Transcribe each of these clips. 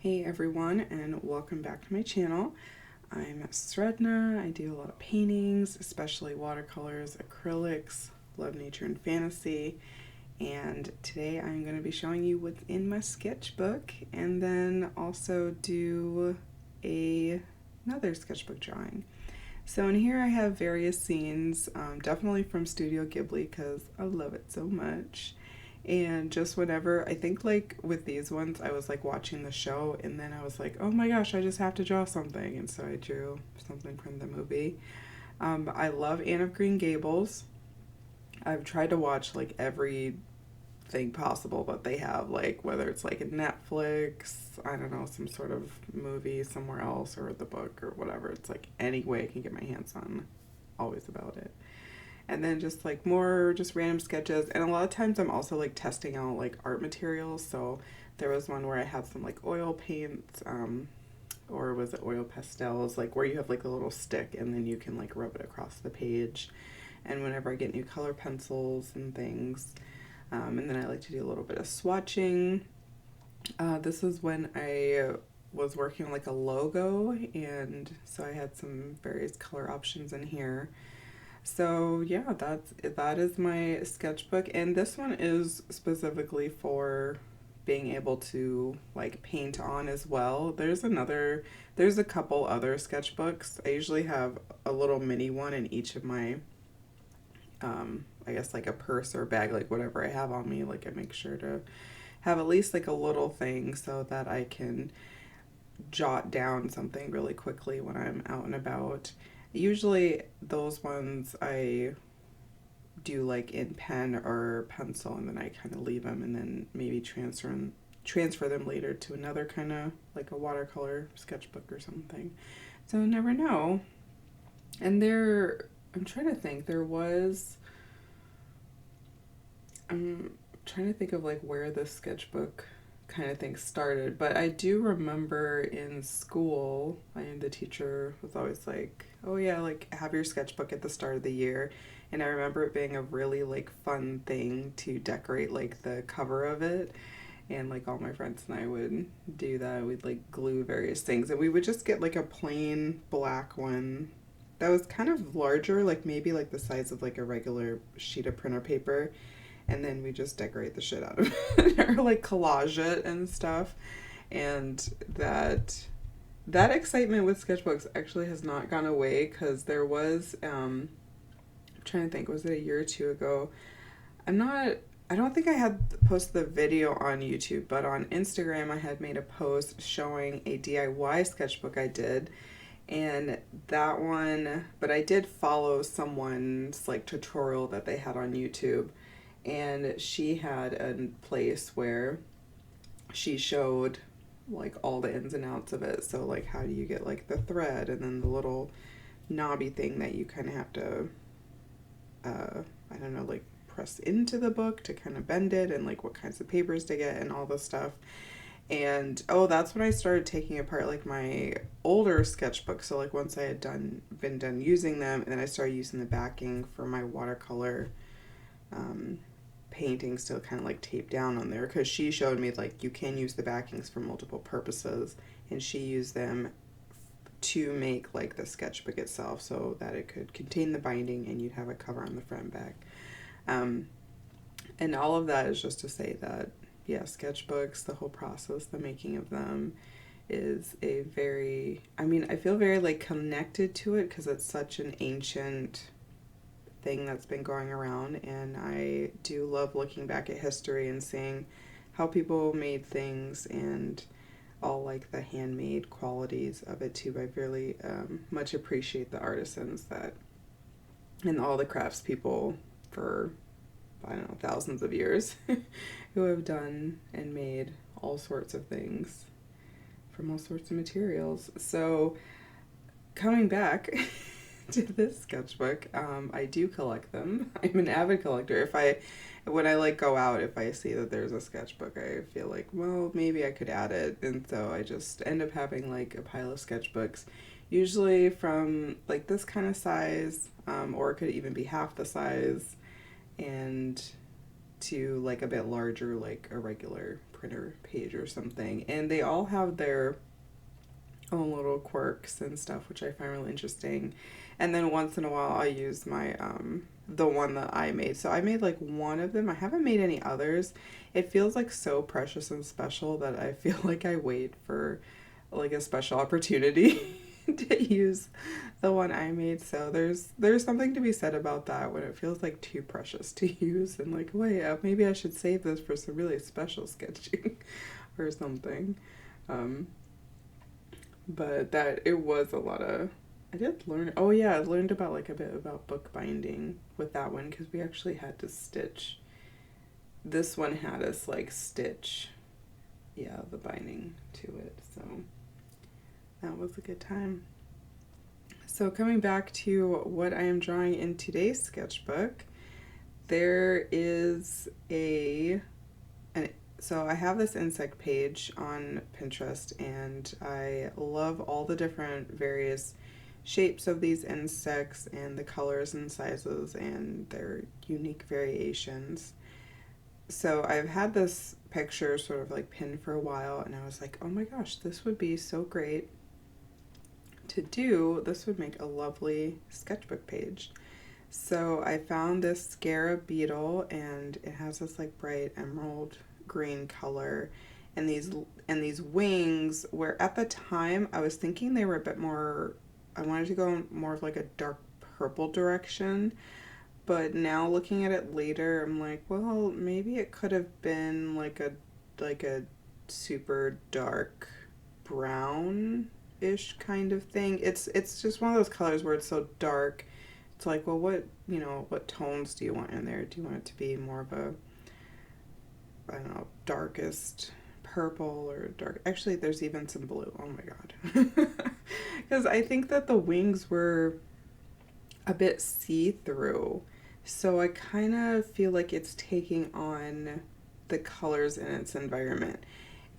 Hey everyone, and welcome back to my channel. I'm Sredna. I do a lot of paintings, especially watercolors, acrylics, love nature and fantasy. And today I'm going to be showing you what's in my sketchbook and then also do another sketchbook drawing. So in here I have various scenes, definitely from Studio Ghibli because I love it so much. And just whenever, I think like with these ones, I was like watching the show and then I was like, oh my gosh, I just have to draw something. And so I drew something from the movie. I love Anne of Green Gables. I've tried to watch like everything possible that they have, like whether it's like a Netflix, I don't know, some sort of movie somewhere else or the book or whatever. It's like any way I can get my hands on, always about it. And then just like more just random sketches, and a lot of times I'm also like testing out like art materials. So there was one where I had some like oil paints, or was it oil pastels, like where you have like a little stick and then you can like rub it across the page. And whenever I get new color pencils and things, and then I like to do a little bit of swatching. This is when I was working on like a logo, and so I had some various color options in here. So yeah, that is my sketchbook, and this one is specifically for being able to like paint on as well. There's a couple other sketchbooks. I usually have a little mini one in each of my I guess like a purse or bag, like whatever I have on me, like I make sure to have at least like a little thing so that I can jot down something really quickly when I'm out and about. Usually those ones I do like in pen or pencil, and then I kind of leave them and then maybe transfer them later to another kind of like a watercolor sketchbook or something. So never know. And I'm trying to think, I'm trying to think of like where the sketchbook kind of thing started, but I do remember in school, the teacher was always like, "Oh yeah, like have your sketchbook at the start of the year," and I remember it being a really like fun thing to decorate like the cover of it, and like all my friends and I would do that. We'd like glue various things, and we would just get like a plain black one that was kind of larger, like maybe like the size of like a regular sheet of printer paper, and then we just decorate the shit out of it or like collage it and stuff. And that excitement with sketchbooks actually has not gone away, because there was I'm trying to think, was it a year or two ago? I'm not I don't think I had posted the video on YouTube, but on Instagram I had made a post showing a DIY sketchbook I did. And that one, but I did follow someone's like tutorial that they had on YouTube, and she had a place where she showed like all the ins and outs of it. So like how do you get like the thread and then the little knobby thing that you kind of have to I don't know, like press into the book to kind of bend it, and like what kinds of papers to get and all this stuff. And oh, that's when I started taking apart like my older sketchbooks. So like once I had been done using them, and then I started using the backing for my watercolor um, paintings to kind of like tape down on there, because she showed me like you can use the backings for multiple purposes, and she used them to make like the sketchbook itself so that it could contain the binding and you'd have a cover on the front and back. Um, and all of that is just to say that, yeah, sketchbooks, the whole process, the making of them is a very, I mean, I feel very like connected to it because it's such an ancient thing that's been going around, and I do love looking back at history and seeing how people made things and all like the handmade qualities of it too. I really much appreciate the artisans that and all the craftspeople for, I don't know, thousands of years who have done and made all sorts of things from all sorts of materials. So coming back to this sketchbook, I do collect them. I'm an avid collector. When I like go out, if I see that there's a sketchbook, I feel like, well, maybe I could add it. And so I just end up having like a pile of sketchbooks, usually from like this kind of size, or it could even be half the size, and to like a bit larger, like a regular printer page or something. And they all have their own little quirks and stuff, which I find really interesting. And then once in a while I use my the one that I made. So I made like one of them. I haven't made any others. It feels like so precious and special that I feel like I wait for like a special opportunity to use the one I made. So there's something to be said about that when it feels like too precious to use and like, wait, maybe I should save this for some really special sketching or something. But that it was a lot of, I did learn, oh yeah, I learned about like a bit about bookbinding with that one because we actually had to stitch. This one had us like stitch, yeah, the binding to it. So that was a good time. So coming back to what I am drawing in today's sketchbook, there is so I have this insect page on Pinterest, and I love all the different various shapes of these insects and the colors and sizes and their unique variations. So I've had this picture sort of like pinned for a while, and I was like, oh my gosh, this would be so great to do. This would make a lovely sketchbook page. So I found this Scarab Beetle, and it has this like bright emerald green color, and these wings, where at the time I was thinking they were a bit more, I wanted to go more of like a dark purple direction, but now looking at it later I'm like, well, maybe it could have been like a super dark brown-ish kind of thing. It's just one of those colors where it's so dark. It's like, well, what tones do you want in there? Do you want it to be more of a, I don't know, darkest purple or dark? Actually, there's even some blue. Oh my god. Because I think that the wings were a bit see-through. So I kind of feel like it's taking on the colors in its environment.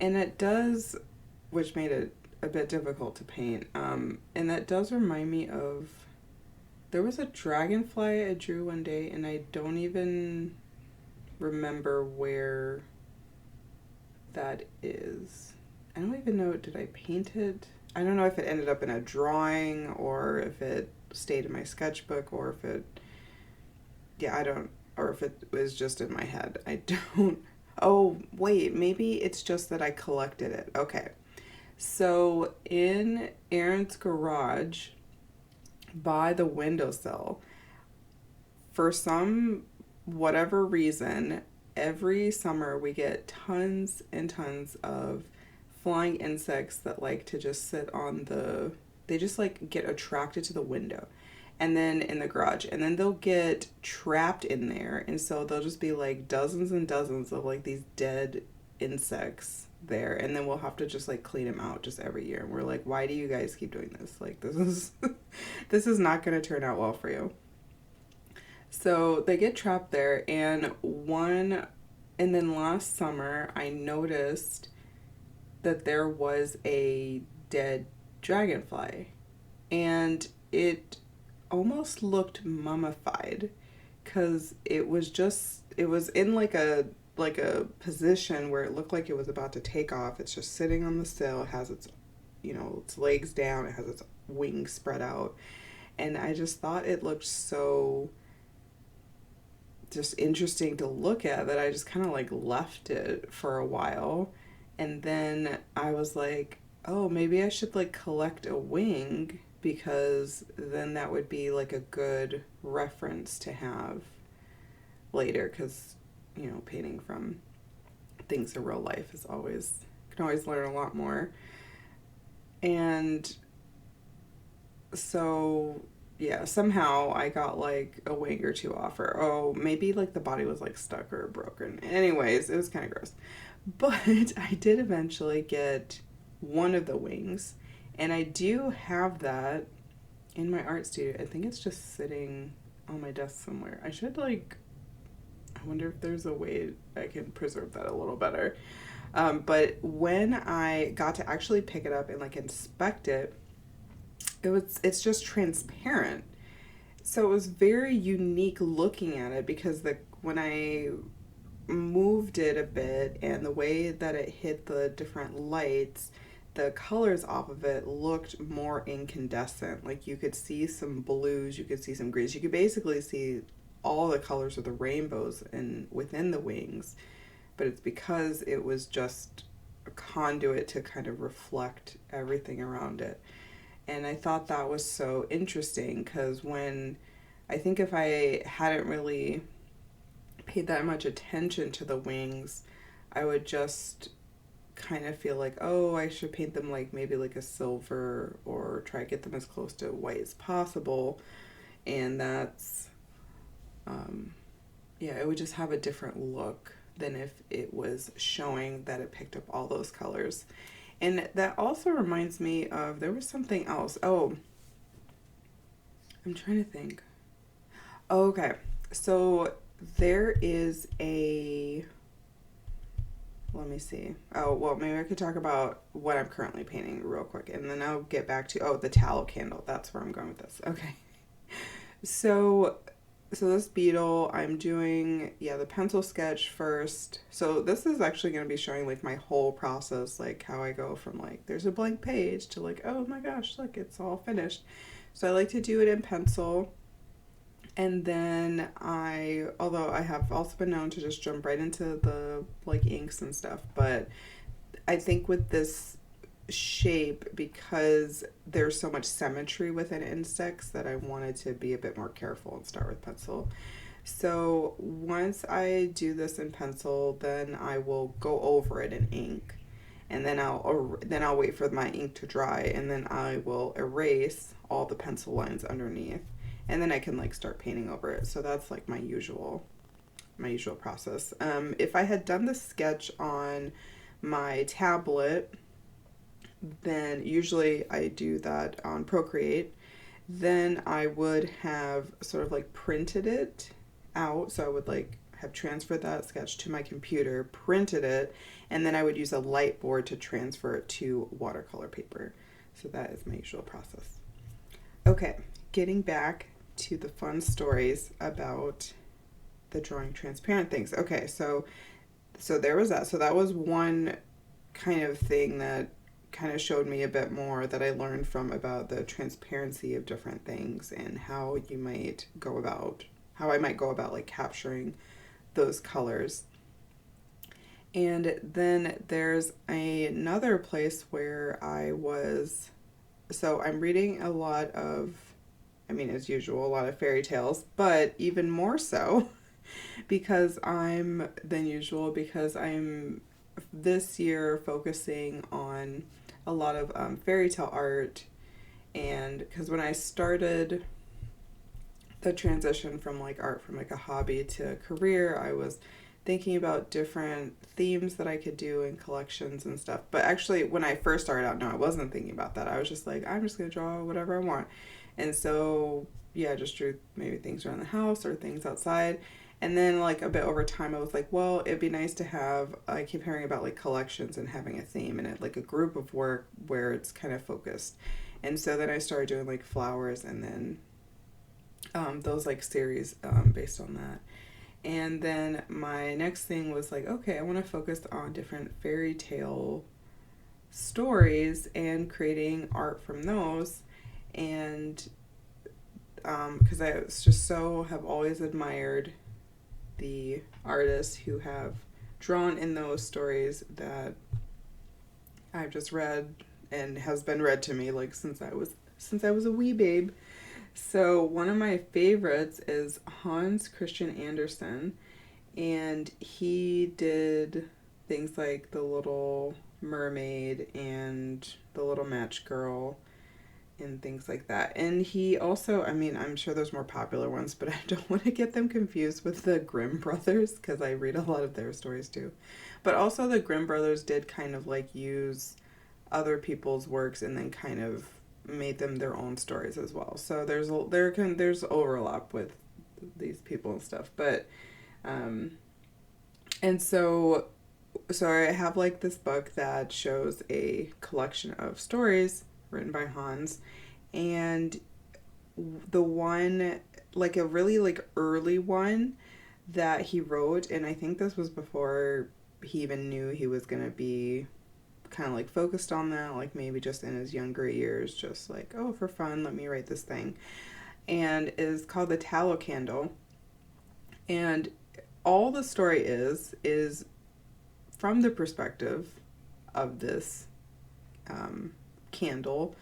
And it does, which made it a bit difficult to paint. And that does remind me of, there was a dragonfly I drew one day, and I don't even remember where that is. I don't even know, did I paint it? I don't know if it ended up in a drawing or if it stayed in my sketchbook or if it, yeah, I don't, or if it was just in my head. I don't, oh wait, maybe it's just that I collected it. Okay. So in Aaron's garage by the windowsill, for some whatever reason, every summer we get tons and tons of flying insects that like to just sit on they just like get attracted to the window and then in the garage, and then they'll get trapped in there, and so there'll just be like dozens and dozens of like these dead insects there, and then we'll have to just like clean them out just every year, and we're like, why do you guys keep doing this? Like, this is this is not going to turn out well for you. So they get trapped there, and then last summer I noticed that there was a dead dragonfly, and it almost looked mummified because it was in like a position where it looked like it was about to take off. It's just sitting on the sill. It has its, its legs down. It has its wings spread out. And I just thought it looked so just interesting to look at that I just kind of like left it for a while. And then I was like, oh, maybe I should like collect a wing, because then that would be like a good reference to have later, because painting from things in real life is always, you can always learn a lot more. And so yeah, somehow I got like a wing or two off, or maybe like the body was like stuck or broken. Anyways, it was kind of gross. But I did eventually get one of the wings, and I do have that in my art studio. I think it's just sitting on my desk somewhere. I wonder if there's a way I can preserve that a little better. But when I got to actually pick it up and like inspect it, it's just transparent. So it was very unique looking at it, because when I moved it a bit, and the way that it hit the different lights, the colors off of it looked more incandescent. Like you could see some blues, you could see some greens, you could basically see all the colors of the rainbows in within the wings, but it's because it was just a conduit to kind of reflect everything around it. And I thought that was so interesting because when I think if I hadn't really paid that much attention to the wings, I would just kind of feel like, oh, I should paint them like maybe like a silver or try to get them as close to white as possible. And that's, yeah, it would just have a different look than if it was showing that it picked up all those colors. And that also reminds me of, there was something else. Oh, I'm trying to think. Okay, so there is a, let me see. Oh, well, maybe I could talk about what I'm currently painting real quick, and then I'll get back to, oh, the tallow candle. That's where I'm going with this. Okay. So, so this beetle, I'm doing, yeah, the pencil sketch first. So this is actually going to be showing like my whole process, like how I go from like, there's a blank page to like, oh my gosh, look, it's all finished. So I like to do it in pencil. And then although I have also been known to just jump right into the like inks and stuff, but I think with this shape, because there's so much symmetry within insects, that I wanted to be a bit more careful and start with pencil. So once I do this in pencil, then I will go over it in ink, and then I'll wait for my ink to dry, and then I will erase all the pencil lines underneath, and then I can like start painting over it. So that's like my usual process. If I had done the sketch on my tablet, then usually I do that on Procreate. Then I would have sort of like printed it out. So I would like have transferred that sketch to my computer, printed it, and then I would use a light board to transfer it to watercolor paper. So that is my usual process. Okay, getting back to the fun stories about the drawing transparent things. Okay, so there was that. So that was one kind of thing that kind of showed me a bit more that I learned from about the transparency of different things and how I might go about like capturing those colors. And then there's another place where so I'm reading a lot of, I mean, as usual, a lot of fairy tales, but even more so because I'm this year focusing on a lot of fairy tale art. And because when I started the transition from like art from like a hobby to a career, I was thinking about different themes that I could do in collections and stuff. But actually, when I first started out, no, I wasn't thinking about that. I was just like, I'm just going to draw whatever I want. And so, yeah, I just drew maybe things around the house or things outside. And then, like, a bit over time, I was like, well, it'd be nice to have, I keep hearing about, like, collections and having a theme in it, like a group of work where it's kind of focused. And so then I started doing, like, flowers and then those, like, series based on that. And then my next thing was like, okay, I want to focus on different fairy tale stories and creating art from those. And because I was just have always admired the artists who have drawn in those stories that I've just read and has been read to me like since I was a wee babe. So one of my favorites is Hans Christian Andersen, and he did things like The Little Mermaid and The Little Match Girl and things like that. And he also, I mean, I'm sure there's more popular ones, but I don't want to get them confused with the Grimm brothers because I read a lot of their stories too. But also the Grimm brothers did kind of like use other people's works and then kind of made them their own stories as well. So there's overlap with these people and stuff. But and so I have like this book that shows a collection of stories written by Hans, and the one, like a really like early one that he wrote, and I think this was before he even knew he was going to be kind of like focused on that, like maybe just in his younger years, just like, oh, for fun, let me write this thing. And is called The Tallow Candle. And all the story is from the perspective of this candle,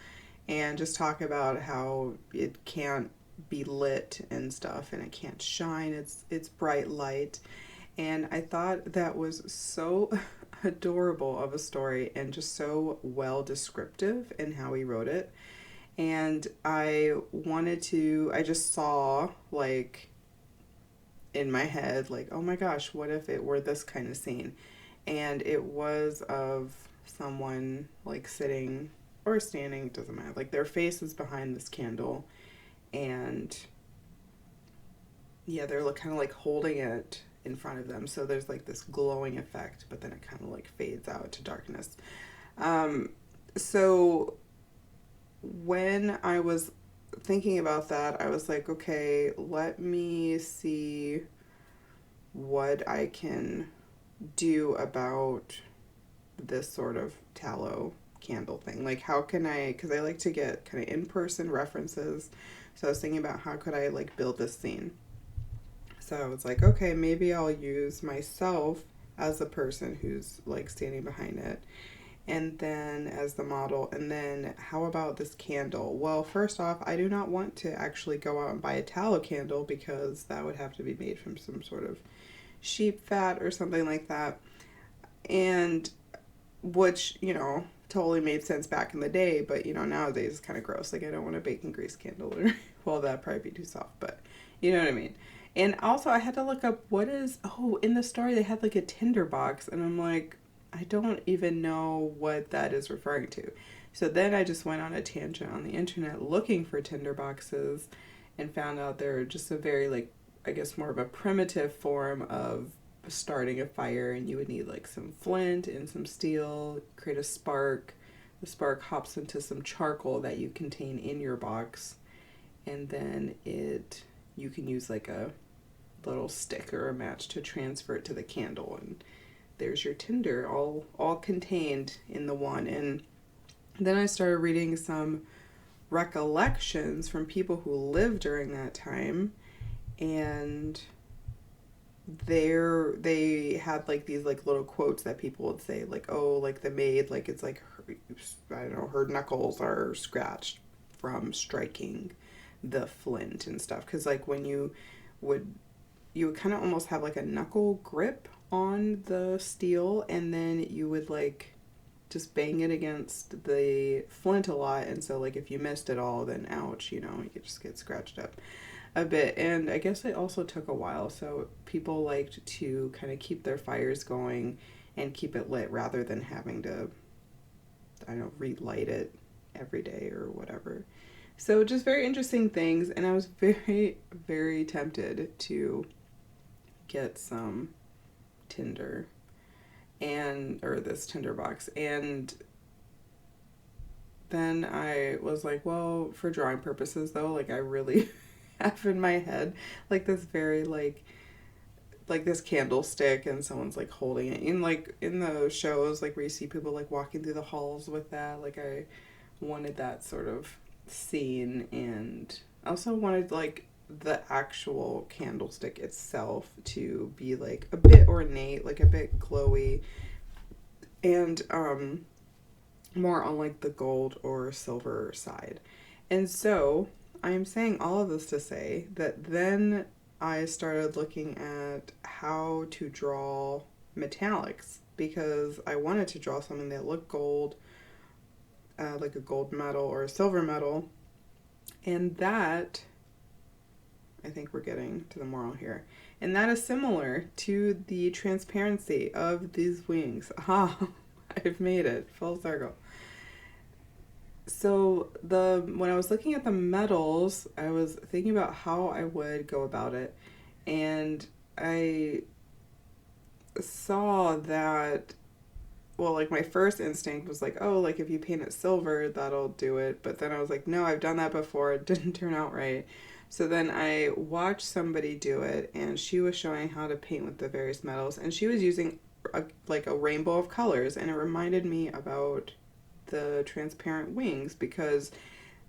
and just talk about how it can't be lit and stuff, and it can't shine it's bright light. And I thought that was so adorable of a story, and just so well descriptive in how he wrote it. And I just saw, like, in my head, like, oh my gosh, what if it were this kind of scene? And it was of someone like sitting or standing, doesn't matter, like their face is behind this candle, and yeah, they're like kind of like holding it in front of them, so there's like this glowing effect, but then it kind of like fades out to darkness. So when I was thinking about that, I was like, okay, let me see what I can do about this sort of tallow candle thing. Like, how can I, because I like to get kind of in-person references. So I was thinking about how could I like build this scene. So I was like, okay, maybe I'll use myself as the person who's like standing behind it, and then as the model. And then how about this candle? Well, first off, I do not want to actually go out and buy a tallow candle, because that would have to be made from some sort of sheep fat or something like that. And which, totally made sense back in the day, but nowadays it's kind of gross. Like, I don't want a bacon grease candle, or well, that'd probably be too soft, but you know what I mean. And also I had to look up in the story they had like a tinder box, and I'm like, I don't even know what that is referring to. So then I just went on a tangent on the internet looking for tinder boxes, and found out they're just a very, like, I guess more of a primitive form of starting a fire, and you would need like some flint and some steel, create a spark. The spark hops into some charcoal that you contain in your box, and then you can use like a little stick or a match to transfer it to the candle, and there's your tinder all contained in the one. And then I started reading some recollections from people who lived during that time, and they had like these like little quotes that people would say, like, oh, like the maid, like it's like her, I don't know, her knuckles are scratched from striking the flint and stuff, because like when would you would kind of almost have like a knuckle grip on the steel, and then you would like just bang it against the flint a lot, and so like if you missed it all, then ouch, you could just get scratched up a bit. And I guess it also took a while, so people liked to kind of keep their fires going and keep it lit, rather than having to, I don't know, relight it every day or whatever. So just very interesting things, and I was very, very tempted to get some tinder, or this tinder box. And then I was like, well, for drawing purposes though, like I really have in my head like this very like this candlestick, and someone's like holding it in, like in the shows, like where you see people like walking through the halls with that. Like, I wanted that sort of scene, and also wanted like the actual candlestick itself to be like a bit ornate, like a bit glowy, and more on like the gold or silver side. And so I'm saying all of this to say that then I started looking at how to draw metallics, because I wanted to draw something that looked gold, like a gold medal or a silver medal. And that, I think we're getting to the moral here, and that is similar to the transparency of these wings. Aha, I've made it full circle. So when I was looking at the medals, I was thinking about how I would go about it, and I saw that, well, like my first instinct was like, oh, like if you paint it silver, that'll do it. But then I was like, no, I've done that before. It didn't turn out right. So then I watched somebody do it, and she was showing how to paint with the various metals, and she was using like a rainbow of colors, and it reminded me about the transparent wings because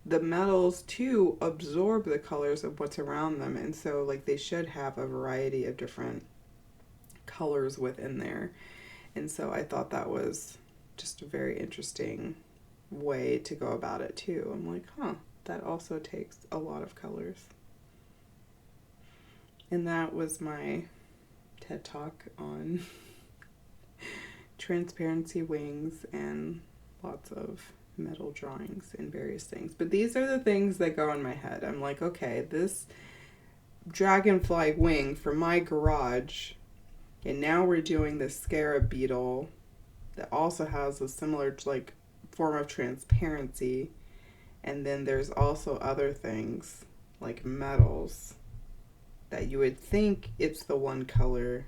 the metals too absorb the colors of what's around them, and so like they should have a variety of different colors within there. And so I thought that was just a very interesting way to go about it too. I'm like, huh, that also takes a lot of colors. And that was my TED Talk on transparency wings and lots of metal drawings and various things. But these are the things that go in my head. I'm like, okay, this dragonfly wing for my garage, and now we're doing this Scarab Beetle that also has a similar like form of transparency. And then there's also other things like metals that you would think it's the one color,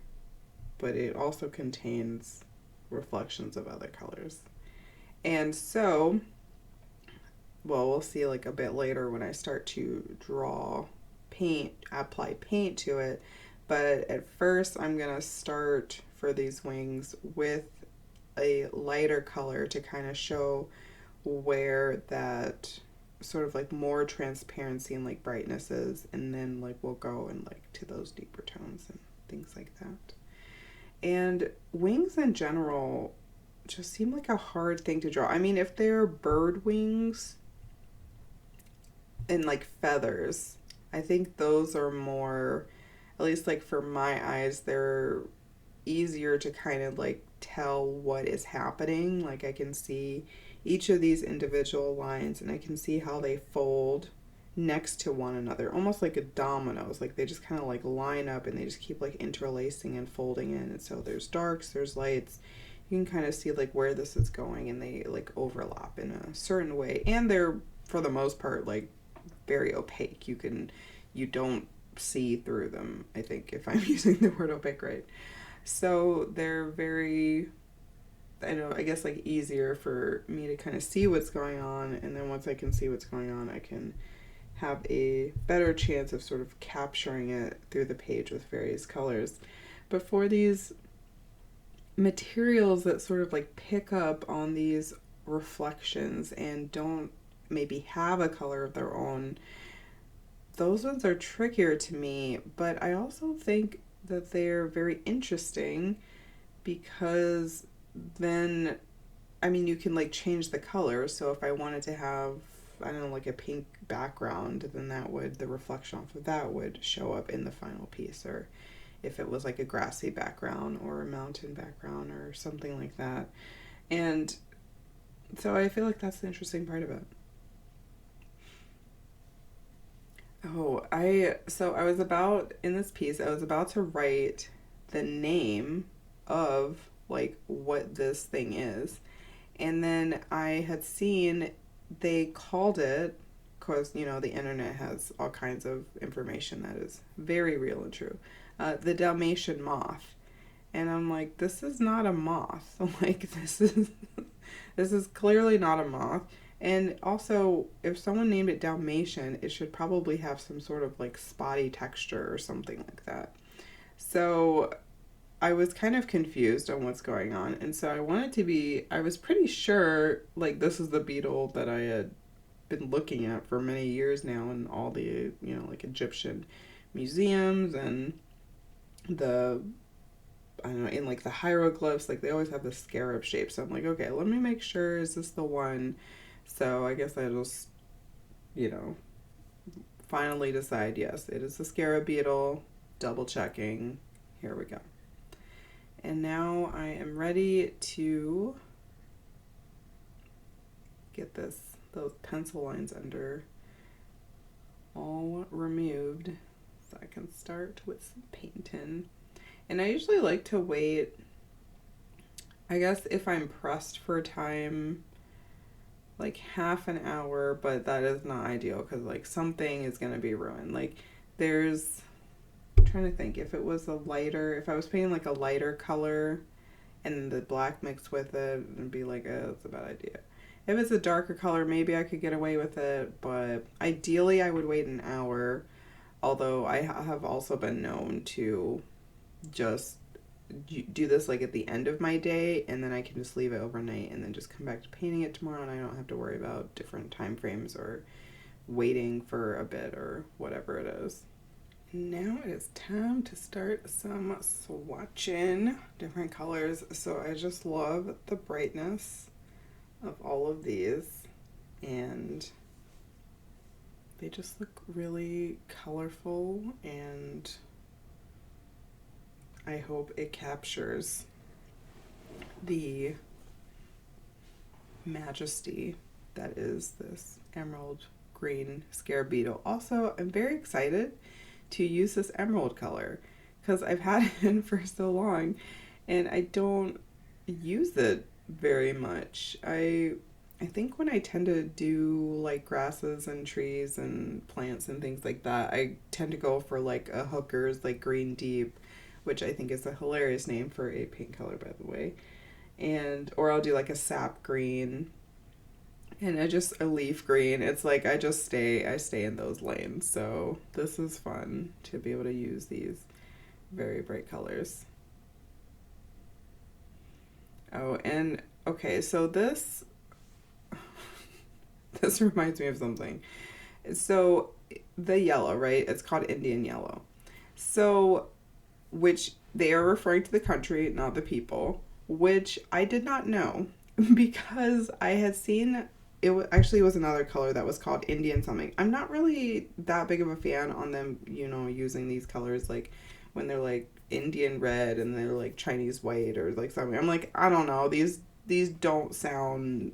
but it also contains reflections of other colors. And so, well, we'll see like a bit later when I start to draw paint, apply paint to it. But at first, I'm going to start for these wings with a lighter color to kind of show where that sort of like more transparency and like brightness is, and then like we'll go and like to those deeper tones and things like that. And wings in general just seem like a hard thing to draw. I mean, if they're bird wings and like feathers, I think those are more, at least like for my eyes, they're easier to kind of like tell what is happening. Like I can see each of these individual lines and I can see how they fold next to one another, almost like a dominoes. Like they just kind of like line up and they just keep like interlacing and folding in. And so there's darks, there's lights. You can kind of see like where this is going, and they like overlap in a certain way. And they're, for the most part, like very opaque. You don't see through them, I think, if I'm using the word opaque right. So they're very, I guess like easier for me to kind of see what's going on, and then once I can see what's going on, I can have a better chance of sort of capturing it through the page with various colors. But for these materials that sort of like pick up on these reflections and don't maybe have a color of their own, those ones are trickier to me, but I also think that they're very interesting because then, I mean, you can like change the color. So if I wanted to have, I don't know, like a pink background, then the reflection off of that would show up in the final piece. Or if it was like a grassy background or a mountain background or something like that. And so I feel like that's the interesting part of it. I was about, in this piece, I was about to write the name of like what this thing is. And then I had seen they called it, because, the internet has all kinds of information that is very real and true, the Dalmatian moth. And I'm like, this is not a moth. Like, this is clearly not a moth. And also, if someone named it Dalmatian, it should probably have some sort of like spotty texture or something like that. So I was kind of confused on what's going on. And so I was pretty sure like this is the beetle that I had been looking at for many years now in all the, like Egyptian museums and I don't know, in like the hieroglyphs, like they always have the scarab shape. So I'm like, okay, let me make sure, is this the one? So I guess I just, finally decide, yes, it is the Scarab Beetle, double checking. Here we go. And now I am ready to get those pencil lines under all removed so I can start with some painting. And I usually like to wait, I guess if I'm pressed for time, like half an hour, but that is not ideal because like something is going to be ruined. Like I'm trying to think, if I was painting like a lighter color and the black mixed with it, it'd be like, it's a bad idea. If it's a darker color, maybe I could get away with it, but ideally I would wait an hour. Although I have also been known to just do this like at the end of my day, and then I can just leave it overnight and then just come back to painting it tomorrow, and I don't have to worry about different time frames or waiting for a bit or whatever it is. Now it is time to start some swatching different colors. So I just love the brightness of all of these, and they just look really colorful, and I hope it captures the majesty that is this emerald green Scarab Beetle. Also, I'm very excited to use this emerald color because I've had it for so long and I don't use it very much. I think when I tend to do like grasses and trees and plants and things like that, I tend to go for like a Hooker's like green deep, which I think is a hilarious name for a paint color, by the way. And or I'll do like a sap green and a leaf green. It's like I stay in those lanes. So this is fun to be able to use these very bright colors. Oh, and okay, so this this reminds me of something. So the yellow, right? It's called Indian yellow. So which they are referring to the country, not the people, which I did not know because I had seen actually was another color that was called Indian something. I'm not really that big of a fan on them, using these colors like when they're like Indian red and they're like Chinese white or like something. I'm like, I don't know. These don't sound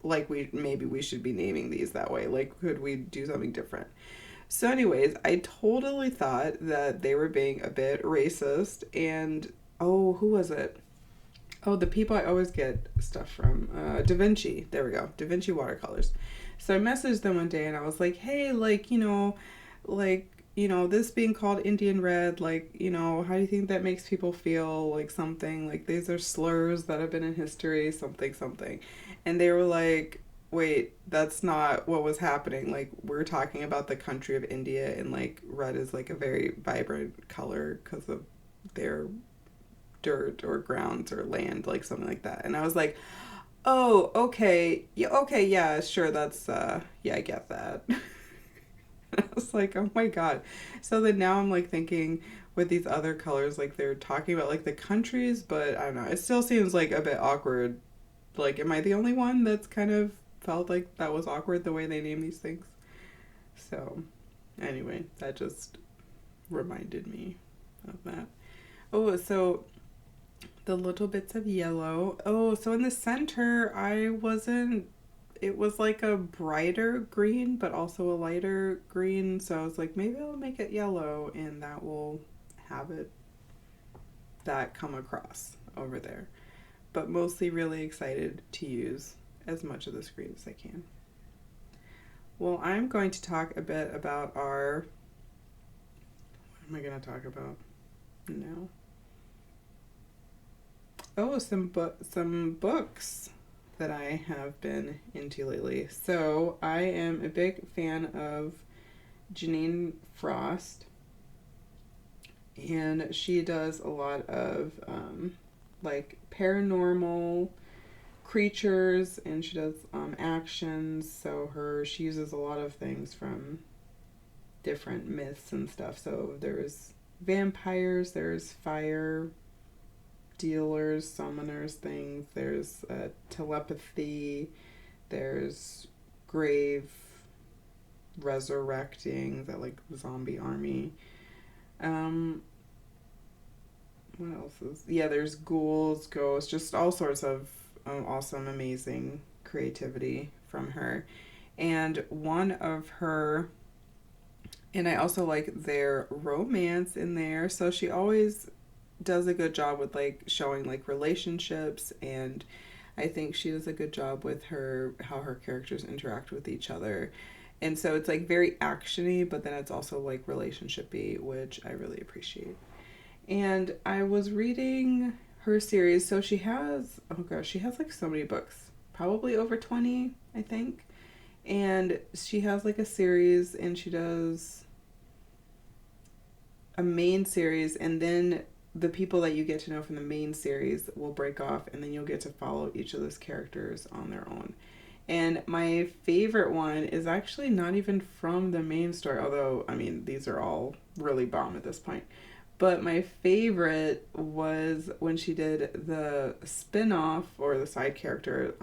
like we should be naming these that way. Like, could we do something different? So anyways, I totally thought that they were being a bit racist, and oh, who was it? Oh, the people I always get stuff from, Da Vinci. There we go, Da Vinci Watercolors. So I messaged them one day and I was like, hey, this being called Indian red, how do you think that makes people feel? Like something, like these are slurs that have been in history, something, something. And they were like, wait, that's not what was happening. Like, we're talking about the country of India, and like red is like a very vibrant color because of their dirt or grounds or land, like something like that. And I was like, oh, okay, yeah, okay, yeah, sure, that's yeah, I get that. I was like, oh my god. So then now I'm like thinking with these other colors, like they're talking about like the countries, but I don't know, it still seems like a bit awkward. Like, am I the only one that's kind of felt like that was awkward the way they name these things? So anyway, that just reminded me of that. Oh, so the little bits of yellow. Oh, so in the center, it was like a brighter green, but also a lighter green. So I was like, maybe I'll make it yellow and that will have that come across over there. But mostly really excited to use as much of this green as I can. Well, I'm going to talk a bit about what am I going to talk about now? Oh, some books that I have been into lately. So I am a big fan of Janine Frost, and she does a lot of like paranormal creatures, and she does actions. So she uses a lot of things from different myths and stuff. So there's vampires, there's fire dealers, summoners, things. There's telepathy. There's grave resurrecting, that like zombie army. What else is? Yeah, there's ghouls, ghosts, just all sorts of awesome, amazing creativity from her. And one of her, and I also like their romance in there. So she always does a good job with like showing like relationships, and I think she does a good job with how her characters interact with each other. And so it's like very actiony, but then it's also like relationshipy, which I really appreciate. And I was reading her series, so she has, oh gosh, she has like so many books, probably over 20, I think. And she has like a series, and she does a main series, and then the people that you get to know from the main series will break off, and then you'll get to follow each of those characters on their own. And my favorite one is actually not even from the main story, although, I mean, these are all really bomb at this point. But my favorite was when she did the spin off or the side character,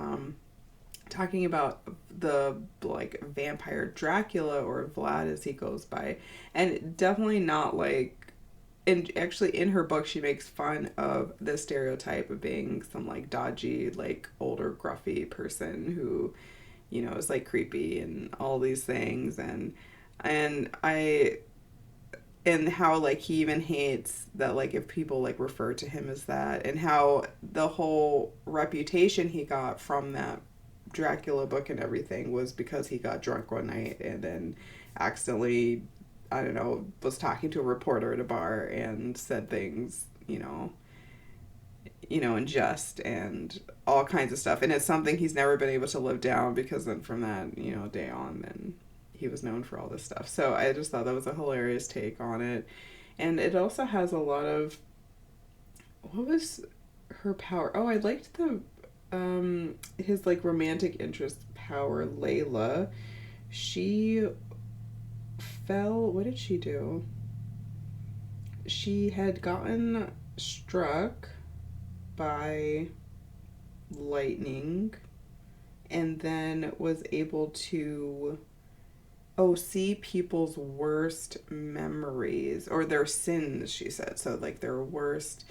talking about the like vampire Dracula, or Vlad as he goes by. And definitely not like, and actually in her book she makes fun of the stereotype of being some like dodgy, like older gruffy person who, you know, is like creepy and all these things. And I and how like he even hates that, like if people like refer to him as that, and how the whole reputation he got from that Dracula book and everything was because he got drunk one night and then accidentally, I don't know, was talking to a reporter at a bar and said things, in jest and all kinds of stuff. And it's something he's never been able to live down, because then from that, day on, then he was known for all this stuff. So I just thought that was a hilarious take on it. And it also has a lot of, what was her power? Oh, I liked the his like romantic interest power, Layla. She fell, what did she do? She had gotten struck by lightning and then was able to see people's worst memories or their sins, she said. So like the worst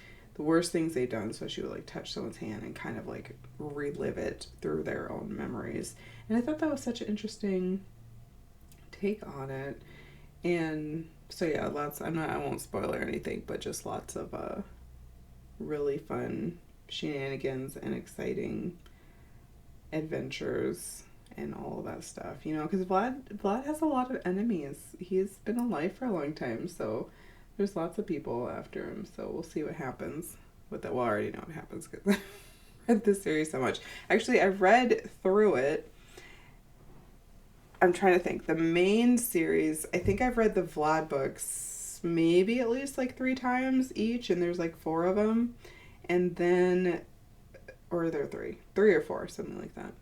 things they'd done. So she would like touch someone's hand and kind of like relive it through their own memories. And I thought that was such an interesting take on it. And so yeah, I won't spoil or anything, but just lots of really fun shenanigans and exciting adventures and all of that stuff, because Vlad has a lot of enemies. He's been alive for a long time, so there's lots of people after him. So we'll see what happens with that. Well, I already know what happens because I've read this series so much. Actually, I've read through it. I'm trying to think. The main series, I think I've read the Vlad books maybe at least like 3 times each, and there's like 4 of them. And then, or are there 3 or 4, something like that.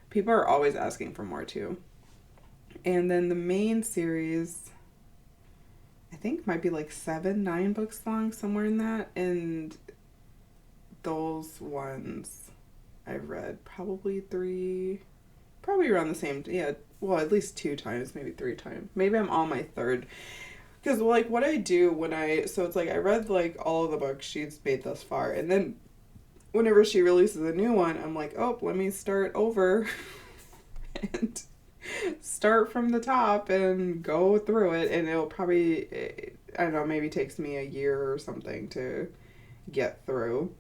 People are always asking for more too. And then the main series, I think might be like 7, 9 books long, somewhere in that. And those ones I've read probably around the same, yeah, well, at least 2 times, maybe 3 times. Maybe I'm on my 3rd. Because like what I do so it's like I read like all of the books she's made thus far, and then whenever she releases a new one, I'm like, oh, let me start over and start from the top and go through it. And it'll probably, I don't know, maybe takes me a year or something to get through.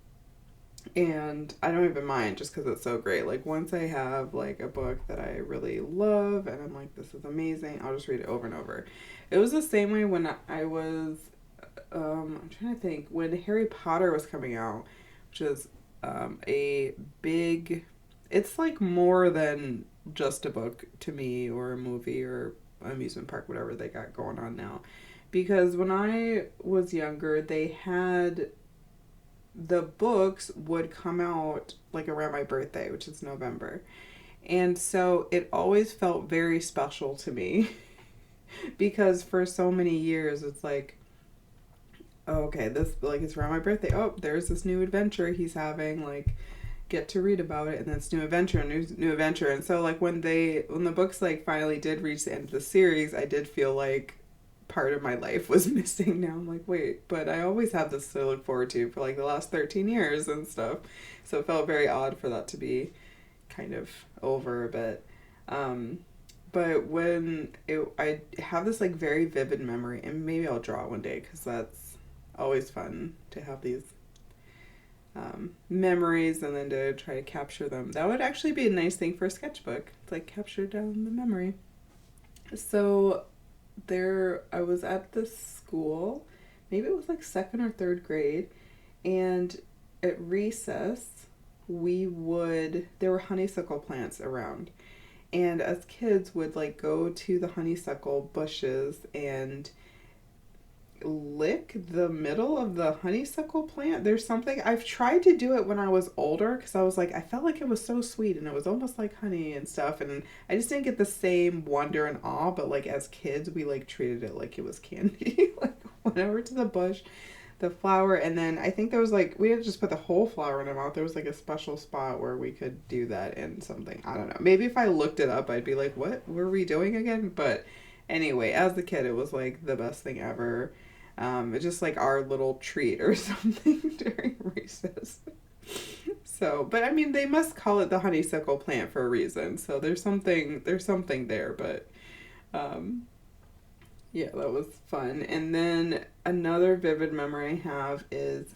And I don't even mind, just because it's so great. Like once I have like a book that I really love and I'm like, this is amazing, I'll just read it over and over. It was the same way when I was, I'm trying to think, when Harry Potter was coming out, which is a big, it's like more than just a book to me, or a movie or amusement park, whatever they got going on now. Because when I was younger, they had, the books would come out like around my birthday, which is November. And so it always felt very special to me because for so many years it's like, oh, okay, this, like, it's around my birthday. Oh, there's this new adventure he's having, like, get to read about it, and then it's new adventure. And so like when the books like finally did reach the end of the series, I did feel like part of my life was missing. Now I'm like, wait, but I always have this to look forward to for like the last 13 years and stuff. So it felt very odd for that to be kind of over a bit. But when I have this like very vivid memory, and maybe I'll draw it one day because that's always fun to have these memories and then to try to capture them. That would actually be a nice thing for a sketchbook. It's like capture down the memory. So I was at this school, maybe it was like 2nd or 3rd grade, and at recess there were honeysuckle plants around, and as kids would like go to the honeysuckle bushes and lick the middle of the honeysuckle plant. There's something I've tried to do it when I was older because I was like I felt like it was so sweet and it was almost like honey and stuff, and I just didn't get the same wonder and awe. But like as kids, we like treated it like it was candy. Like went over to the bush, the flower, and then I think there was like we didn't just put the whole flower in our mouth. There was like a special spot where we could do that and something. I don't know. Maybe if I looked it up, I'd be like, what were we doing again? But anyway, as the kid, it was like the best thing ever. It's just like our little treat or something during recess. So, but I mean, they must call it the honeysuckle plant for a reason. So there's something there. But um, yeah, that was fun. And then another vivid memory I have is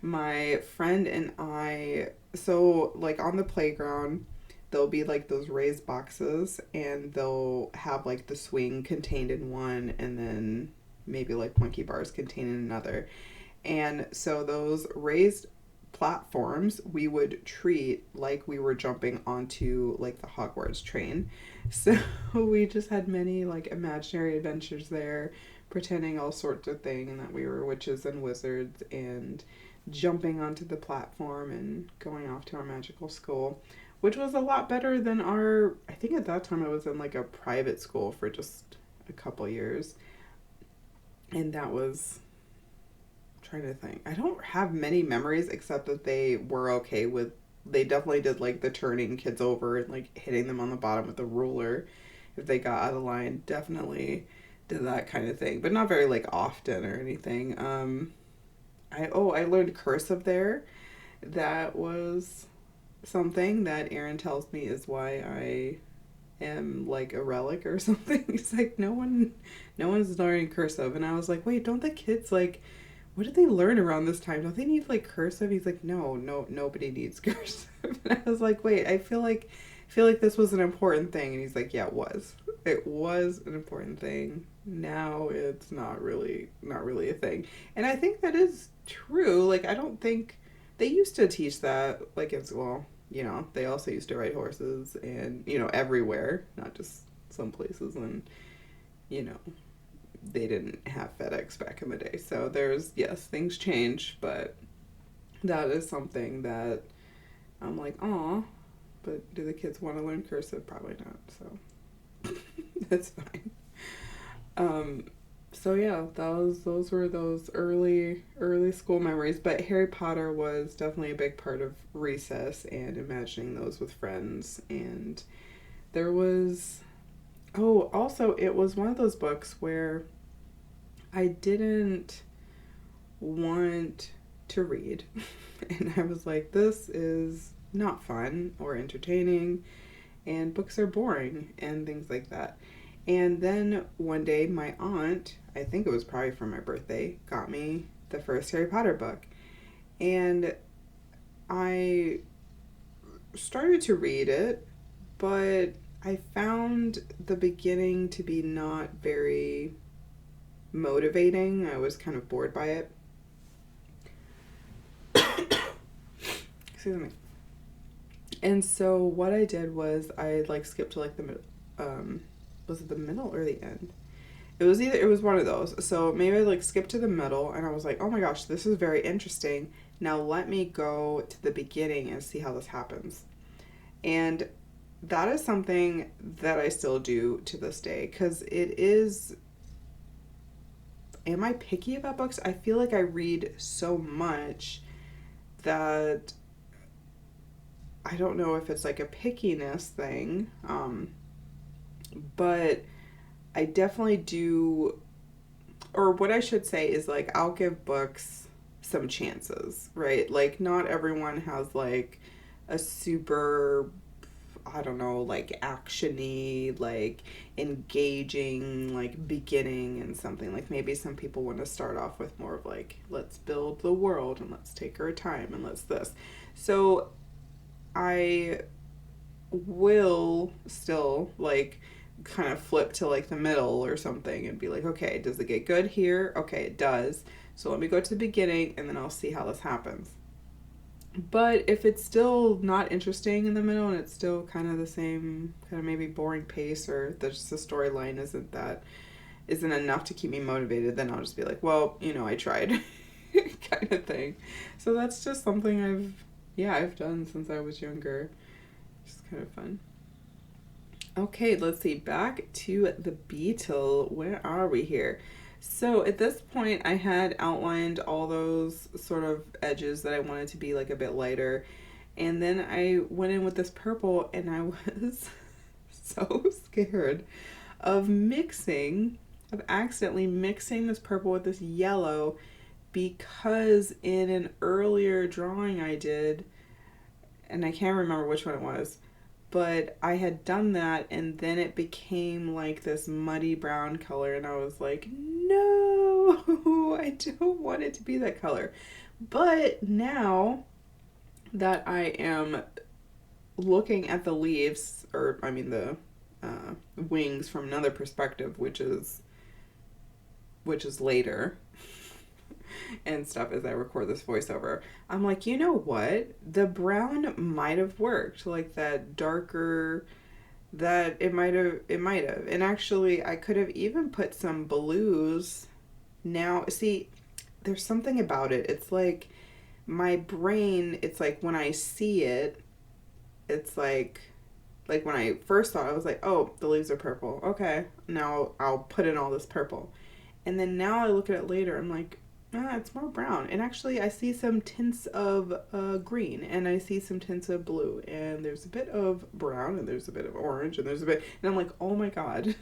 my friend and I. So like on the playground, there'll be like those raised boxes and they'll have like the swing contained in one and then maybe like monkey bars contained in another. And so those raised platforms we would treat like we were jumping onto like the Hogwarts train. So we just had many like imaginary adventures there, pretending all sorts of things and that we were witches and wizards and jumping onto the platform and going off to our magical school, which was a lot better than our, I think at that time I was in like a private school for just a couple years. And that was, I'm trying to think. I don't have many memories except that they were okay with, they definitely did like the turning kids over and like hitting them on the bottom with a ruler if they got out of line. Definitely did that kind of thing, but not very like often or anything. I learned cursive there. That was something that Aaron tells me is why I am like a relic or something. He's like, no one's learning cursive. And I was like, wait, don't the kids like, what did they learn around this time? Don't they need like cursive? He's like, no, nobody needs cursive. And I was like, wait, I feel like this was an important thing. And he's like, yeah, it was an important thing. Now it's not really a thing. And I think that is true. Like, I don't think they used to teach that like in school. You know, they also used to ride horses and, you know, everywhere, not just some places. And, you know, they didn't have FedEx back in the day. So there's, yes, things change, but that is something that I'm like, aw, but do the kids want to learn cursive? Probably not. So that's fine. Um, so yeah, those were those early school memories. But Harry Potter was definitely a big part of recess and imagining those with friends. And there was, oh, also it was one of those books where I didn't want to read, and I was like, this is not fun or entertaining, and books are boring and things like that. And then one day, my aunt, I think it was probably for my birthday, got me the first Harry Potter book. And I started to read it, but I found the beginning to be not very motivating. I was kind of bored by it. Excuse me. And so what I did was I like skipped to like the was it the middle or the end? It was one of those. So maybe I like skipped to the middle and I was like, oh my gosh, this is very interesting. Now let me go to the beginning and see how this happens. And that is something that I still do to this day because it is, am I picky about books? I feel like I read so much that I don't know if it's like a pickiness thing. But I definitely do, or what I should say is like, I'll give books some chances, right? Like, not everyone has like a super, I don't know, like action-y, like engaging, like beginning and something. Like maybe some people want to start off with more of like, let's build the world and let's take our time and let's this. So I will still like kind of flip to like the middle or something and be like, okay, does it get good here? Okay, it does. So let me go to the beginning and then I'll see how this happens. But if it's still not interesting in the middle and it's still kind of the same, kind of maybe boring pace, or the storyline isn't that isn't enough to keep me motivated, then I'll just be like, well, you know, I tried kind of thing. So that's just something I've done since I was younger. It's kind of fun. Okay, let's see. Back to the beetle. Where are we here? So at this point, I had outlined all those sort of edges that I wanted to be like a bit lighter. And then I went in with this purple, and I was so scared of accidentally mixing this purple with this yellow, because in an earlier drawing I did, and I can't remember which one it was, but I had done that, and then it became like this muddy brown color, and I was like, no, I don't want it to be that color. But now that I am looking at the leaves, or I mean the wings from another perspective, which is later and stuff as I record this voiceover, I'm like, you know what? The brown might have worked. Like that darker, that it might have. And actually, I could have even put some blues. Now, see, there's something about it. It's like my brain, it's like when I see it, it's like when I first saw it, I was like, oh, the leaves are purple. Okay, now I'll put in all this purple. And then now I look at it later, I'm like, it's more brown. And actually, I see some tints of green, and I see some tints of blue, and there's a bit of brown, and there's a bit of orange, and there's a bit, and I'm like, oh my god.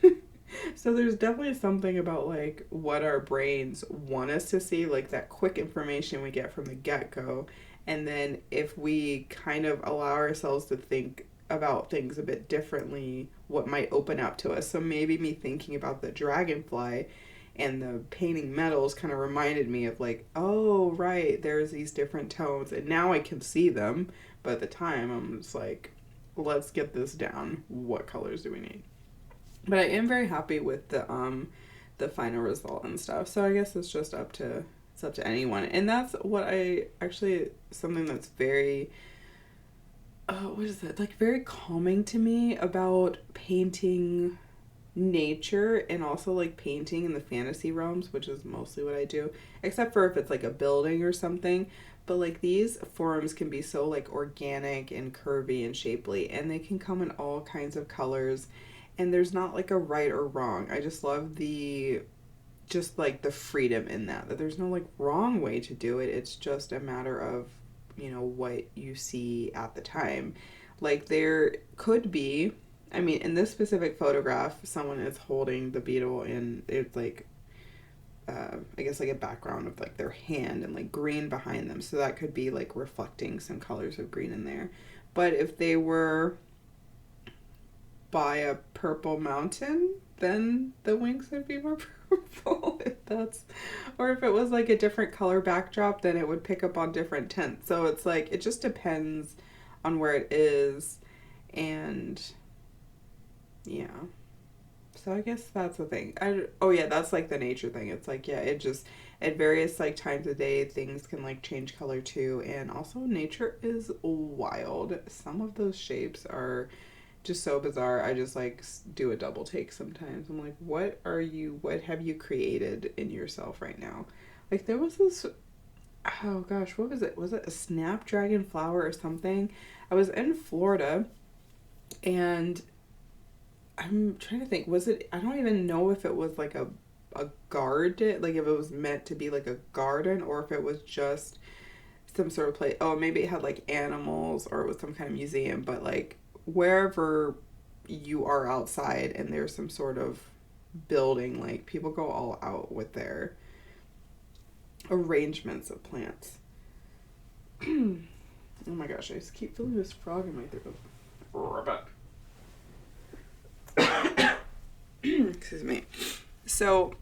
So there's definitely something about like what our brains want us to see, like that quick information we get from the get-go, and then if we kind of allow ourselves to think about things a bit differently, what might open up to us. So maybe me thinking about the dragonfly and the painting metals kind of reminded me of like, oh, right, there's these different tones, and now I can see them, but at the time I'm just like, let's get this down. What colors do we need? But I am very happy with the final result and stuff. So I guess it's just up to anyone. And that's what I actually, something that's very what is it? Like very calming to me about painting nature, and also like painting in the fantasy realms, which is mostly what I do, except for if it's like a building or something. But like these forms can be so like organic and curvy and shapely, and they can come in all kinds of colors, and there's not like a right or wrong. I just love the freedom in that there's no like wrong way to do it. It's just a matter of, you know, what you see at the time. Like there could be, I mean, in this specific photograph, someone is holding the beetle, and it's like, I guess like a background of like their hand and like green behind them. So that could be like reflecting some colors of green in there. But if they were by a purple mountain, then the wings would be more purple. Or if it was like a different color backdrop, then it would pick up on different tints. So it's like, it just depends on where it is. And yeah. So I guess that's the thing. That's like the nature thing. It's like, yeah, it just, at various like times of day, things can like change color too. And also nature is wild. Some of those shapes are just so bizarre. I just like do a double take sometimes. I'm like, what have you created in yourself right now? Like there was this, oh gosh, what was it? Was it a snapdragon flower or something? I was in Florida, and I'm trying to think, I don't even know if it was like a garden, like if it was meant to be like a garden, or if it was just some sort of place. Oh, maybe it had like animals, or it was some kind of museum. But like wherever you are outside and there's some sort of building, like people go all out with their arrangements of plants. Oh my gosh, I just keep feeling this frog in my throat. Excuse me. So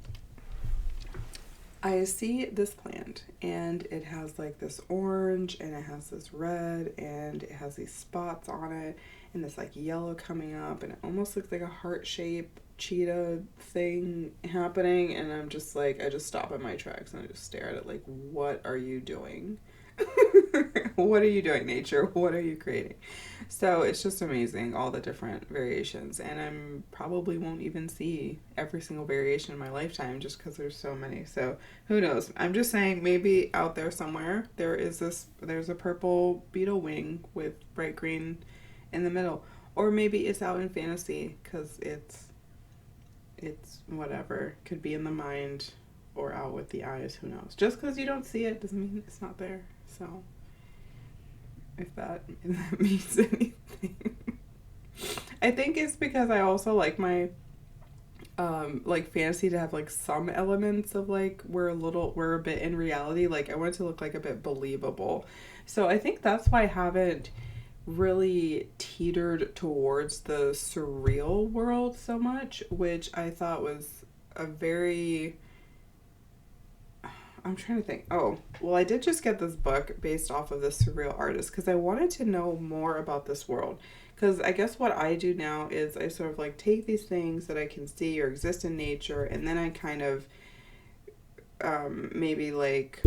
I see this plant, and it has like this orange, and it has this red, and it has these spots on it, and this like yellow coming up, and it almost looks like a heart-shaped cheetah thing happening. And I'm just like, I just stop in my tracks and I just stare at it like, what are you doing? What are you doing, nature? What are you creating? So it's just amazing, all the different variations. And I probably won't even see every single variation in my lifetime just because there's so many. So who knows? I'm just saying maybe out there somewhere there's a purple beetle wing with bright green in the middle. Or maybe it's out in fantasy because it's whatever. Could be in the mind or out with the eyes, who knows? Just because you don't see it doesn't mean it's not there. So if that means anything. I think it's because I also like my like fantasy to have like some elements of like we're a bit in reality. Like I want it to look like a bit believable. So I think that's why I haven't really teetered towards the surreal world so much, which I thought was a very I'm trying to think. Oh, well, I did just get this book based off of this surreal artist because I wanted to know more about this world. Because I guess what I do now is I sort of like take these things that I can see or exist in nature, and then I kind of maybe like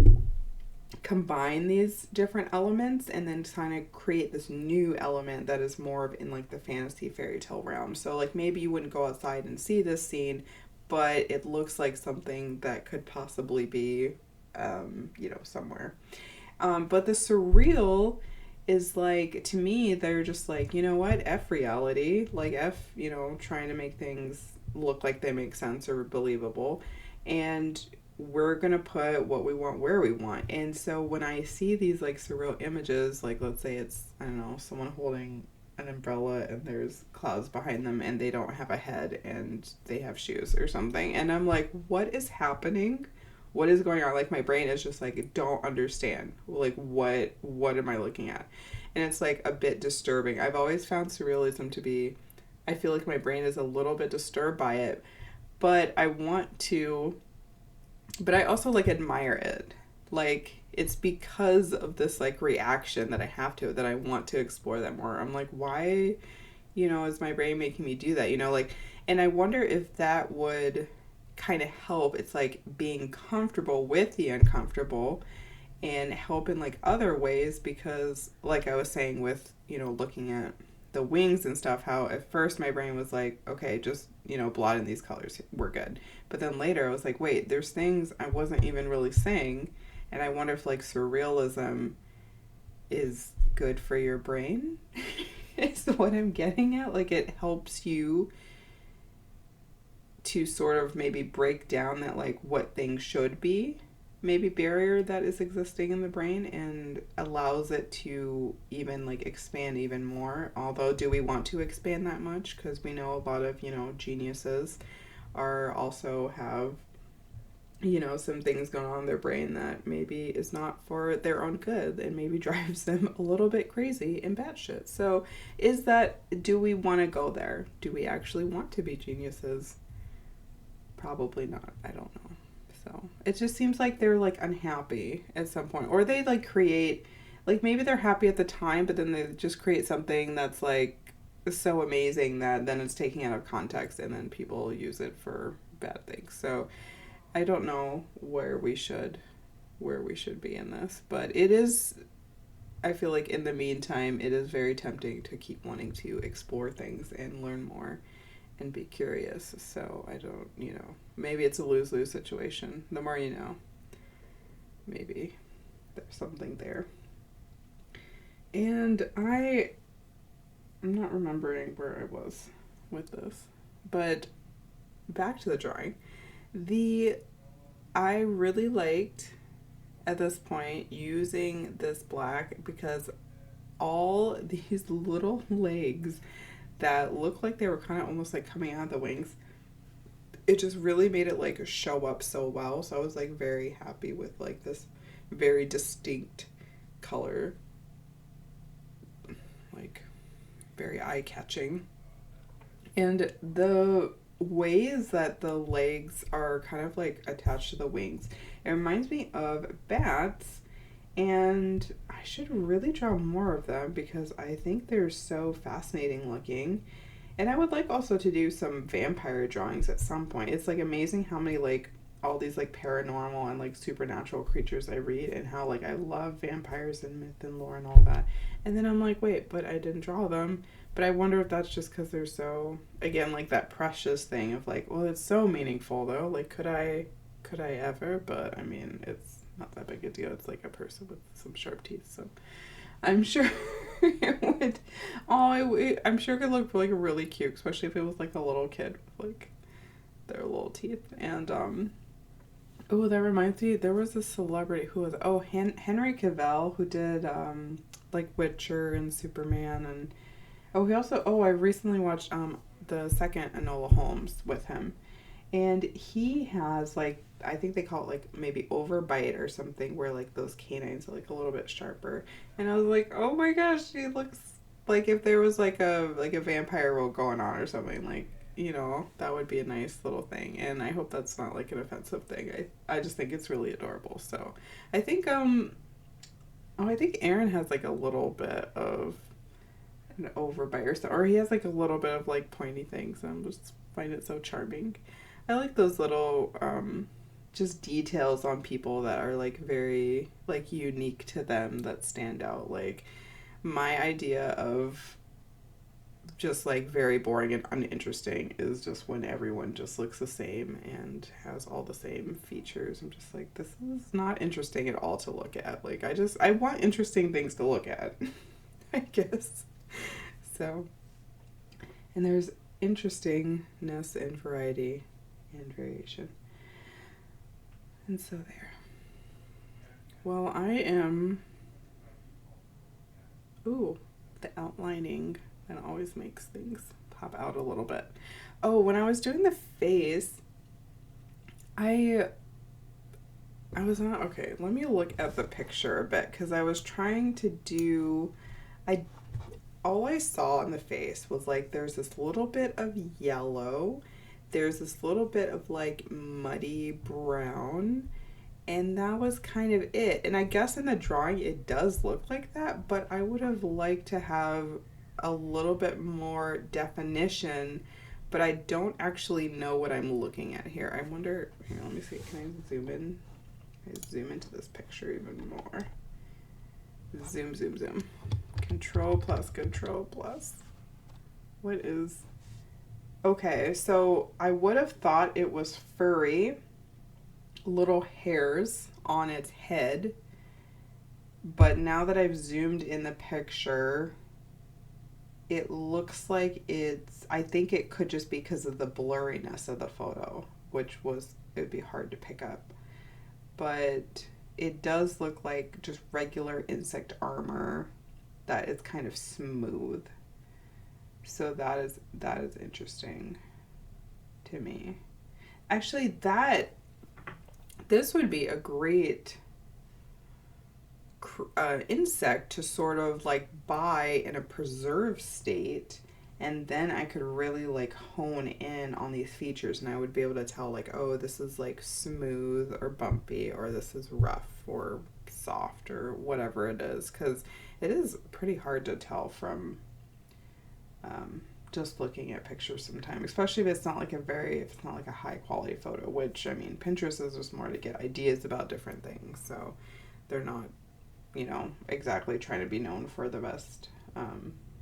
combine these different elements and then kind of create this new element that is more of in like the fantasy fairy tale realm. So like maybe you wouldn't go outside and see this scene, but it looks like something that could possibly be somewhere. But the surreal is like, to me, they're just like, you know what, F reality, like F, trying to make things look like they make sense or believable. And we're gonna put what we want where we want. And so when I see these like surreal images, like let's say it's, I don't know, someone holding an umbrella and there's clouds behind them and they don't have a head and they have shoes or something. And I'm like, what is happening? What is going on? Like my brain is just like, don't understand. Like what am I looking at? And it's like a bit disturbing. I've always found surrealism to be, I feel like my brain is a little bit disturbed by it, but I also like admire it. Like it's because of this like reaction that I have to it that I want to explore that more. I'm like, why, is my brain making me do that? Like, and I wonder if that would kind of help. It's like being comfortable with the uncomfortable and help in like other ways because like I was saying with, looking at the wings and stuff, how at first my brain was like, okay, just, blot in these colors, we're good. But then later I was like, wait, there's things I wasn't even really saying. And I wonder if like surrealism is good for your brain is what I'm getting at. Like it helps you to sort of maybe break down that like what things should be, maybe barrier that is existing in the brain, and allows it to even like expand even more. Although do we want to expand that much? Because we know a lot of geniuses are also have some things going on in their brain that maybe is not for their own good and maybe drives them a little bit crazy and batshit. So do we want to go there? Do we actually want to be geniuses? Probably not. I don't know. So it just seems like they're like unhappy at some point, or they like create, like maybe they're happy at the time, but then they just create something that's like so amazing that then it's taken out of context and then people use it for bad things. So I don't know where we should be in this, but it is, I feel like in the meantime, it is very tempting to keep wanting to explore things and learn more and be curious. So I don't, maybe it's a lose-lose situation. The more you know, maybe there's something there. And I'm not remembering where I was with this, but back to the drawing. I really liked at this point using this black because all these little legs that looked like they were kind of almost like coming out of the wings, it just really made it like show up so well. So I was like very happy with like this very distinct color, like very eye-catching. And the ways that the legs are kind of like attached to the wings, it reminds me of bats, and I should really draw more of them because I think they're so fascinating looking. And I would like also to do some vampire drawings at some point. It's like amazing how many like all these like paranormal and like supernatural creatures I read, and how like I love vampires and myth and lore and all that. And then I'm like, wait, but I didn't draw them. But I wonder if that's just because they're so, again, like that precious thing of like, well, it's so meaningful though. Like, could I ever? But I mean, it's not that big a deal. It's like a person with some sharp teeth, so I'm sure it would. I'm sure it could look like really cute, especially if it was like a little kid with like their little teeth. And oh, that reminds me, there was a celebrity who was Henry Cavill, who did like Witcher and Superman, and he also I recently watched the second Enola Holmes with him, and he has like, I think they call it like maybe overbite or something, where like those canines are like a little bit sharper. And I was like, oh my gosh, he looks like if there was like a vampire role going on or something, like, you know, that would be a nice little thing. And I hope that's not like an offensive thing. I just think it's really adorable. So I think I think Aaron has like a little bit of an overbite or so, or he has like a little bit of like pointy things, and I just find it so charming. I like those little just details on people that are like very like unique to them, that stand out. Like my idea of just like very boring and uninteresting is just when everyone just looks the same and has all the same features. I'm just like, this is not interesting at all to look at. Like I want interesting things to look at. I guess. So, and there's interestingness and variety and variation. And so there. Well, I am... Ooh, the outlining that always makes things pop out a little bit. Oh, when I was doing the face, I was not... Okay, let me look at the picture a bit, because I was trying to do... All I saw in the face was like, there's this little bit of yellow, there's this little bit of like muddy brown, and that was kind of it. And I guess in the drawing it does look like that, but I would have liked to have a little bit more definition, but I don't actually know what I'm looking at here. I wonder, here, let me see, can I zoom in? I zoom into this picture even more. Zoom, zoom, zoom. Control plus, control plus. What is... Okay, so I would have thought it was furry, little hairs on its head, but now that I've zoomed in the picture, it looks like it's... I think it could just be because of the blurriness of the photo, which was... it would be hard to pick up. But it does look like just regular insect armor that is kind of smooth. So that is interesting to me. Actually, this would be a great insect to sort of like buy in a preserved state, and then I could really like hone in on these features, and I would be able to tell like, oh, this is like smooth or bumpy, or this is rough or soft, or whatever it is, because it is pretty hard to tell from just looking at pictures sometimes, especially if it's not like a high quality photo, which, I mean, Pinterest is just more to get ideas about different things, so they're not, you know, exactly trying to be known for the best,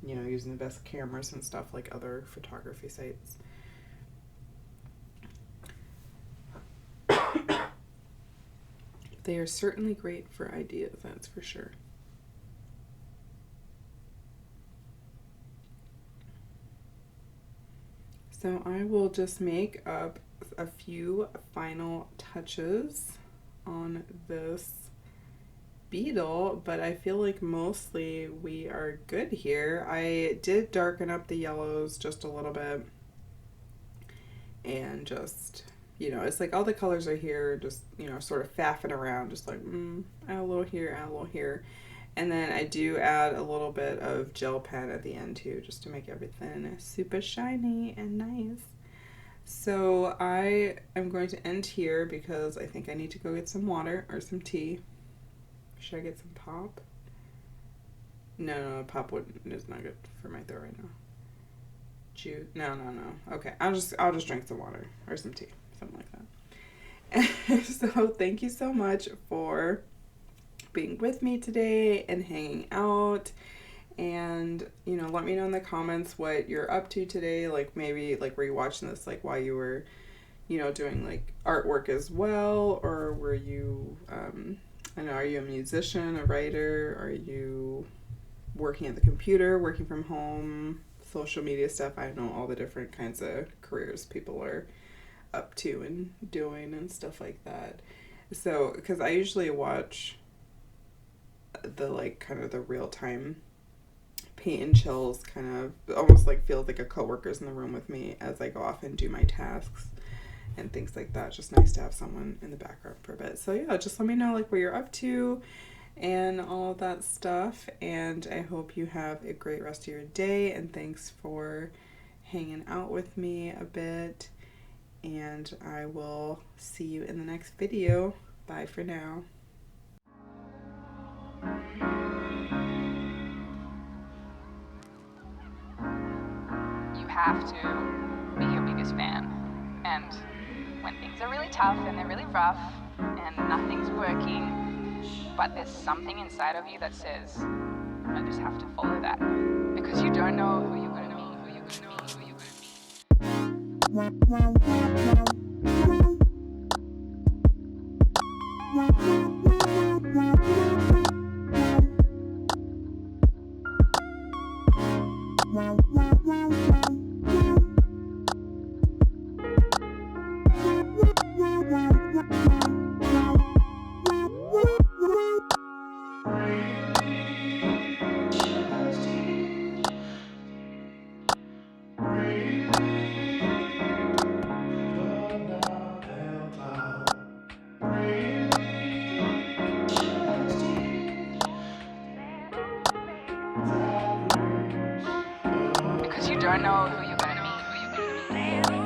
you know, using the best cameras and stuff like other photography sites. They are certainly great for ideas, that's for sure. So I will just make up a few final touches on this beetle, but I feel like mostly we are good here. I did darken up the yellows just a little bit, and just, you know, it's like all the colors are here, just, you know, sort of faffing around, just like, add a little here, add a little here. And then I do add a little bit of gel pen at the end too, just to make everything super shiny and nice. So I am going to end here because I think I need to go get some water or some tea. Should I get some pop? No, pop is not good for my throat right now. Juice? No. Okay, I'll just drink some water or some tea, something like that. So thank you so much for being with me today and hanging out. And, you know, let me know in the comments what you're up to today. Like, maybe, like, were you watching this, like, while you were, you know, doing, like, artwork as well? Or were you, I don't know, are you a musician, a writer? Are you working at the computer, working from home, social media stuff? I don't know, all the different kinds of careers people are up to and doing and stuff like that. So, because I usually watch the, like, kind of the real time paint and chills, kind of almost like feels like a coworker's in the room with me as I go off and do my tasks and things like that. It's just nice to have someone in the background for a bit. So yeah, just let me know like what you're up to and all of that stuff. And I hope you have a great rest of your day. And thanks for hanging out with me a bit. And I will see you in the next video. Bye for now. You have to be your biggest fan. And when things are really tough and they're really rough and nothing's working, but there's something inside of you that says, I just have to follow that. Because you don't know who you're going to meet, who you're going to meet, who you're because you don't know who you're going to meet, who you're going to meet.